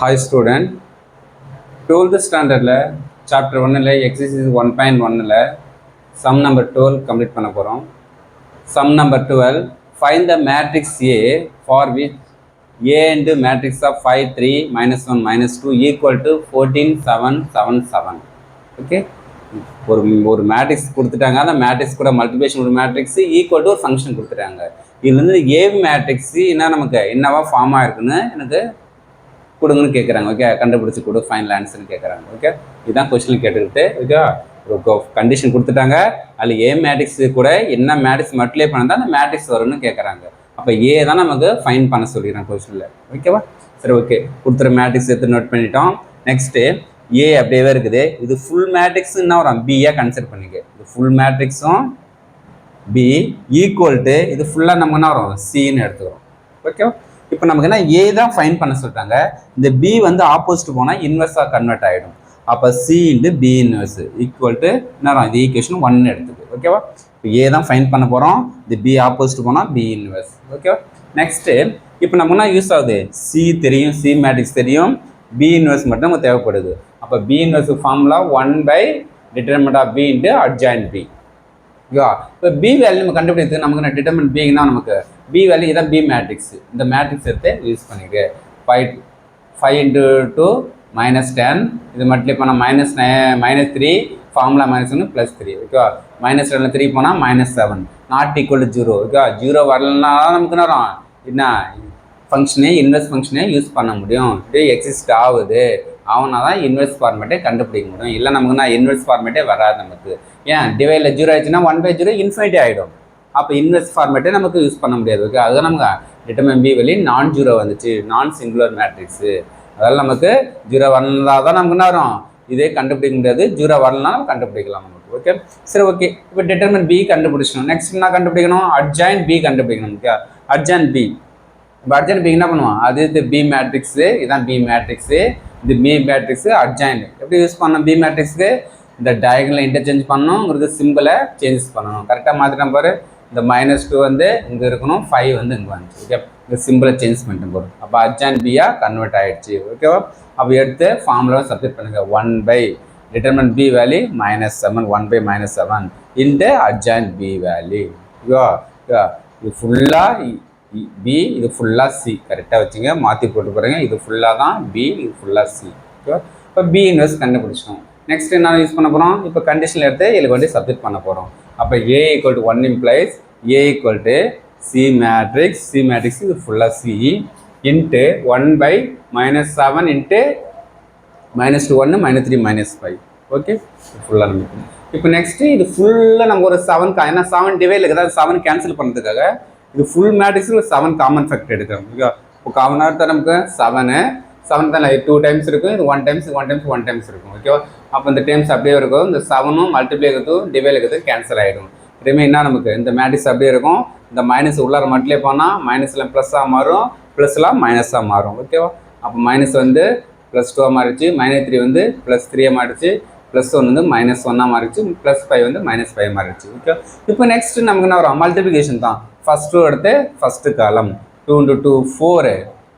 Hi student, 12th standard chapter 1 exercise 1.1 sum number 12 complete பண்ண போறோம். Sum number 12, find the matrix A for which A into matrix of 5 3 minus 1 minus 2 equal to 14 7 7 7. Okay, ஒரு matrix கொடுத்துட்டாங்க. அந்த matrix கூட multiplication ஒரு matrix equal to ஒரு function கொடுத்துட்டாங்க. இதுலேருந்து ஏ மேட்ரிக்ஸ் என்ன நமக்கு என்னவா ஃபார்ம் ஆயிருக்குன்னு எனக்கு கொடுங்கன்னு கேட்குறாங்க. ஓகே, கண்டுபிடிச்சி கொடு ஃபைனல் ஆன்சர்னு கேட்குறாங்க. ஓகே, இதுதான் கொஸ்டின் கேட்டுக்கிட்டு ஓகே கண்டிஷன் கொடுத்துட்டாங்க. அதில் ஏ மேட்ரிக்ஸ் கூட என்ன மேட்ரிக்ஸ் மல்டிப்ளை பண்ணால் அந்த மேட்ரிக்ஸ் வரும்னு கேட்குறாங்க. அப்போ ஏ தான் நமக்கு ஃபைன் பண்ண சொல்லிடுறாங்க கொஸ்டினில். ஓகேவா, சரி ஓகே, கொடுத்துற மேட்ரிக்ஸ் எடுத்து நோட் பண்ணிட்டோம். நெக்ஸ்ட்டு ஏ அப்படியே இருக்குது. இது ஃபுல் மேட்ரிக்ஸ் என்ன வரும், பியாக கன்சிடர் பண்ணிக்க. இது ஃபுல் மேட்ரிக்ஸும் பி ஈக்குவல் டு இது ஃபுல்லாக நமக்கு என்ன வரும், சின்னு எடுத்துக்கிறோம். ஓகேவா, இப்போ நமக்கு என்ன ஏ தான் ஃபைன் பண்ண சொல்லிட்டாங்க. இந்த பி வந்து ஆப்போசிட் போனால் இன்வெர்ஸாக கன்வெர்ட் ஆகிடும். அப்போ C into B inverse equal to என்ன, இது ஈக்குவேஷன் 1 எடுத்துக்கு. ஓகேவா, இப்போ ஏ தான் ஃபைன் பண்ண போகிறோம். இந்த பி ஆப்போசிட் போனால் பி இன்வெர்ஸ். ஓகேவா, நெக்ஸ்ட்டு இப்போ நமக்கு என்ன யூஸ் ஆகுது, சி தெரியும், சி மேட்ரிக்ஸ் தெரியும், பி இன்வெர்ஸ் மட்டும் நமக்கு தேவைப்படுது. அப்போ B inverse formula 1/determinant of b into adjoint b. ஓகேவா, இப்போ பி வேல்யூ நம்ம கண்டுபிடிக்கிறது நமக்கு நான் டிட்டர்மின் பின்னா நமக்கு பி வேல்யூ இதான் பி மேட்ரிக்ஸ். இந்த மேட்ரிக்ஸ் எடுத்து யூஸ் பண்ணிக்க. 5 into 2 -10, இது மல்டிப்ளை பண்ணால் -3, ஃபார்முலா -1 +3. ஓகேவா, -2 3 போனால் -7, நாட் ஈக்குவல் டு 0. ஓகேவா, 0 வரலன்னா நமக்கு நேரம் என்ன ஃபங்க்ஷனே இன்வெர்ஸ் ஃபங்க்ஷனே யூஸ் பண்ண முடியும். இது எக்ஸிஸ்ட் ஆகுது அவனா தான் இன்வெர்ஸ் ஃபார்மேட்டே கண்டுபிடிக்க முடியும். இல்லை நமக்கு நான் இன்வெர்ஸ் ஃபார்மேட்டே வராது நமக்கு. ஏன் டிவைடில் 0 ஆயிடுச்சுன்னா 1/0 இன்ஃபினிட்டி ஆகிடும். அப்போ இன்வெர்ஸ் ஃபார்மேட்டே நமக்கு யூஸ் பண்ண முடியாது. ஓகே, அதுதான் நமக்கு டிட்டர்மின் பி வெளியே நான் 0 வந்துச்சு, நான் சிங்குலர் மேட்ரிக்ஸு. அதனால் நமக்கு 0 வரலாம் தான் நமக்கு என்ன வரும், இதே கண்டுபிடிக்க முடியாது. 0 வரலன்னா நம்ம கண்டுபிடிக்கலாம் நமக்கு. ஓகே, சரி ஓகே, இப்போ டிட்டர்மின் பி கண்டுபிடிச்சணும். நெக்ஸ்ட் என்ன கண்டுபிடிக்கணும், அட்ஜாயின்ட் பி கண்டுபிடிக்கணும். Okay, adjoint B. இப்போ அட்ஜாயின்ட் பி என்ன பண்ணுவோம், அது இது பி மேட்ரிக்ஸு, இதுதான் பி மேட்ரிக்ஸு, இது பி மேட்ரிக்ஸு அட்ஜாயின்ட். எப்படி யூஸ் பண்ணணும், பி மேட்ரிக்ஸுக்கு இந்த டயகனலை இன்டர்சேஞ்ச் பண்ணணுங்கிறது சிம்பிளை சேஞ்சஸ் பண்ணணும். கரெக்டாக மாற்றிட்டோம் பாரு, இந்த -2 வந்து இங்கே இருக்கணும், 5 வந்து இங்கே வந்துச்சு. ஓகே, இந்த சிம்பிளை சேஞ்ச் பண்ணிட்டு போகிறோம். அப்போ அட்ஜாயின்ட் பியாக கன்வெர்ட் ஆகிடுச்சு. ஓகேவா, அப்போ எடுத்து ஃபார்முலாவை சப்ஸ்டிட் பண்ணுங்கள். 1/determinant b value -7, 1/-7 into adjoint B value. ஓகேவா, இது ஃபுல்லாக பி, இது ஃபுல்லாக சி. கரெக்டாக வச்சுங்க, மாற்றி போட்டு போகிறீங்க. இது ஃபுல்லாக தான் பி, இது ஃபுல்லாக சி. ஓகேவா, இப்போ பி இன்வெர்ஸ் கண்டுபிடிச்சிட்டோம். நெக்ஸ்ட் என்ன யூஸ் பண்ண போகிறோம், இப்போ கண்டிஷனில் எடுத்து இதுக்கு வந்து சப்ஸ்டிட் பண்ண போகிறோம். அப்போ A equal to 1 implies A equal to C matrix, C matrix இது ஃபுல்லாக சி இன்ட்டு 1/-7 இன்ட்டு -2 1 -3 -5. ஓகே, ஃபுல்லாக நம்ம இப்போ நெக்ஸ்ட்டு இது ஃபுல்லாக நம்ம ஒரு 7 ஏன்னா 7 டிவைடில் இருக்குது, 7 கேன்சல் பண்ணுறதுக்காக இது ஃபுல் மேட்ரிக்ஸில் 7 காமன் ஃபேக்டர் எடுக்கிறோம். ஓகே, இப்போ காமனாக இருந்தால் நமக்கு 7 தான் 2 டைம்ஸ் இருக்கும், இது 1 டைம்ஸ் 1 டைம்ஸ் 1 டைம்ஸ் இருக்கும். ஓகேவா, அப்போ இந்த டைம்ஸ் அப்படியே இருக்கும். இந்த 7ம் மல்டிப்ளை இருக்கிறதும் டிவைட் இருக்கிறது கேன்சல் ஆகிடும். ரிமைன்னா நமக்கு இந்த மேட்ரிக்ஸ் அப்படியே இருக்கும். இந்த மைனஸ் உள்ளார மல்டிப்ளை பண்ணால் மைனஸில் ப்ளஸ்ஸாக மாறும், ப்ளஸ்லாம் மைனஸாக மாறும். ஓகேவா, அப்போ மைனஸ் வந்து +2 மாறிடுச்சு, -3 வந்து +3 மாறிடுச்சு, +1 வந்து -1 மாறிடுச்சு, +5 வந்து -5 மாறிடுச்சு. ஓகே, இப்போ நெக்ஸ்ட் நமக்கு என்ன வரும், மல்டிப்ளிகேஷன் தான். ஃபஸ்ட்டு எடுத்து ஃபஸ்ட்டு காலம் 2 into 2 4,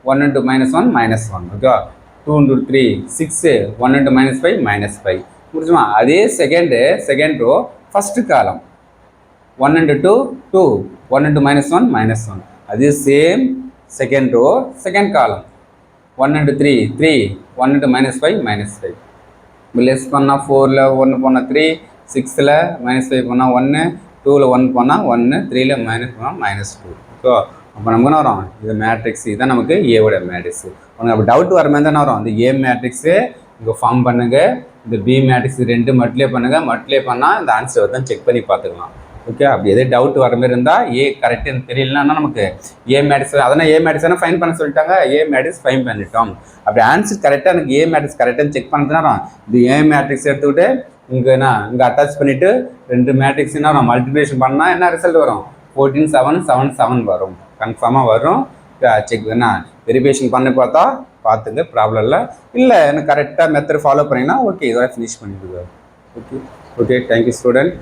1 into -1 -1. ஓகேவா, 2 into 3 6, 1 into -5 -5 முடிச்சுமா. அதே செகண்ட் ரோ ஃபஸ்ட்டு காலம் 1 into 2 2, 1 into -1 -1. அதே same second row second column 1 into 3 3, 1 into -5 -5. Less பண்ணால் 4ல் 1 போனால் 3, 6ல் -5 போனால் 1, 2ல் 1 போனால் 1, 3ல் -1 போனால் -2. ஸோ அப்போ நமக்கு என்ன வரும், இது மேட்ரிக்ஸ். இதுதான் நமக்கு ஏவோட மேட்ரிக்ஸ். உனக்கு அப்போ டவுட் வர மாதிரி தானே வரும். இந்த ஏ மேட்ரிக்ஸு இங்கே ஃபார்ம் பண்ணுங்கள், இந்த பி மேட்ரிக்ஸ் 2 மல்டிப்ளை பண்ணுங்கள். மல்டிப்ளை பண்ணால் இந்த ஆன்சர் தான் செக் பண்ணி பார்த்துக்கலாம். ஓகே, அப்படி எதே டவுட் வர மாதிரி இருந்தால் ஏ கரெக்டு எனக்கு தெரியலன்னா நமக்கு ஏ மேட்ரிக்ஸ், அதனால் ஏ மேட்ரிக்ஸ் ஃபைன் பண்ண சொல்லிட்டாங்க, ஏ மேட்ரிக்ஸ் ஃபைன் பண்ணிட்டோம். அப்படி ஆன்சர் கரெக்டாக எனக்கு ஏ மேட்ரிக்ஸ் கரெக்டாக செக் பண்ணுறதுனா இது ஏ மேட்ரிக்ஸ் எடுத்துக்கிட்டு இங்கே அட்டாச் பண்ணிவிட்டு 2 மேட்ரிக்ஸ் என்ன மல்டிப்ளிகேஷன் பண்ணால் என்ன ரிசல்ட் வரும், 14 7 7 7 வரும். கன்ஃபார்மாக வரும். செக் என்ன வெரிஃபிகேஷன் பண்ணி பார்த்தா பார்த்துங்க, ப்ராப்ளம் இல்லை எனக்கு கரெக்டாக மெத்தட் ஃபாலோ பண்ணிங்கன்னா ஓகே, இதோட ஃபினிஷ் பண்ணிவிடுவார். Okay okay, thank you student.